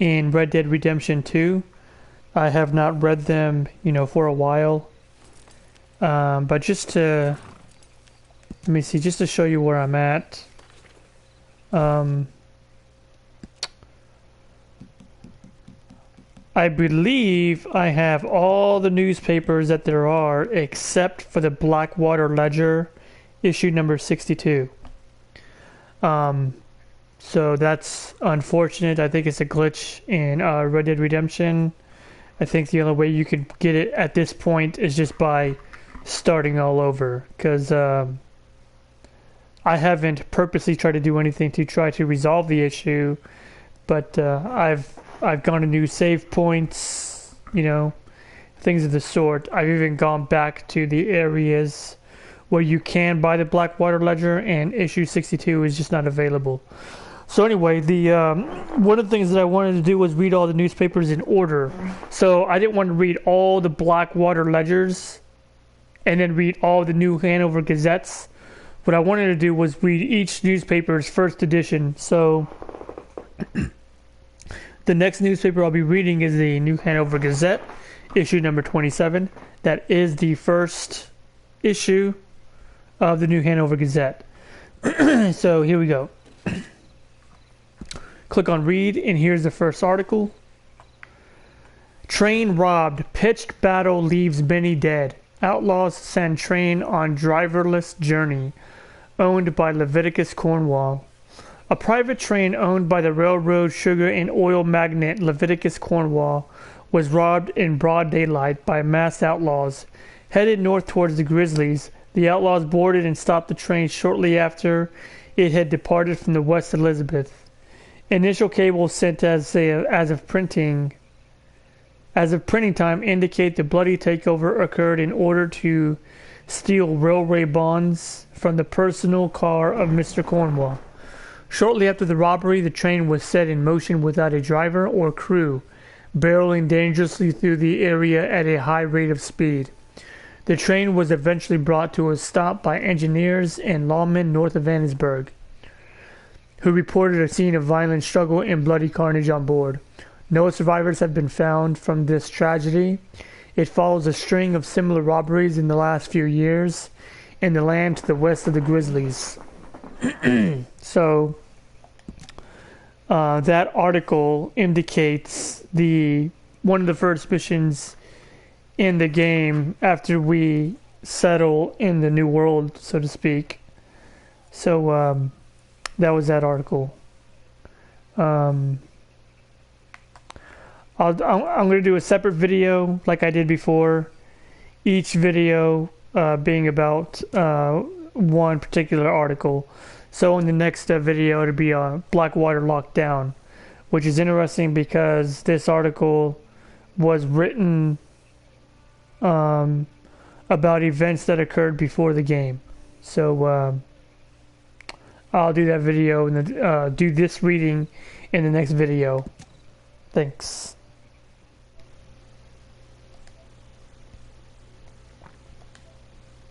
in Red Dead Redemption 2. I have not read them, for a while. But just to, let me see, just to show you where I'm at. I believe I have all the newspapers that there are except for the Blackwater Ledger, issue number 62. So that's unfortunate. I think it's a glitch in Red Dead Redemption. I think the only way you could get it at this point is just by starting all over, because I haven't purposely tried to do anything to try to resolve the issue, but I've gone to new save points, things of the sort. I've even gone back to the areas where you can buy the Blackwater Ledger, and issue 62 is just not available. So anyway, the one of the things that I wanted to do was read all the newspapers in order. So I didn't want to read all the Blackwater Ledgers and then read all the new Hanover Gazettes. What I wanted to do was read each newspaper's first edition. So the next newspaper I'll be reading is the New Hanover Gazette, issue number 27. That is the first issue of the New Hanover Gazette. So here we go. Click on read, and here's the first article. Train robbed. Pitched battle leaves many dead. Outlaws send train on driverless journey. Owned by Leviticus Cornwall. A private train owned by the railroad, sugar, and oil magnate Leviticus Cornwall was robbed in broad daylight by masked outlaws. Headed north towards the Grizzlies, the outlaws boarded and stopped the train shortly after it had departed from the West Elizabeth. Initial cables sent as of printing time indicate the bloody takeover occurred in order to steal railway bonds from the personal car of Mr. Cornwall. Shortly after the robbery, the train was set in motion without a driver or crew, barreling dangerously through the area at a high rate of speed. The train was eventually brought to a stop by engineers and lawmen north of Annesburg, who reported a scene of violent struggle and bloody carnage on board. No survivors have been found from this tragedy. It follows a string of similar robberies in the last few years in the land to the west of the Grizzlies. So, that article indicates one of the first missions in the game after we settle in the new world, so to speak. So, that was that article. I'm going to do a separate video like I did before. Each video being about one particular article. So in the next video, it'll be Blackwater Lockdown, which is interesting because this article was written about events that occurred before the game. So I'll do that video and do this reading in the next video. Thanks.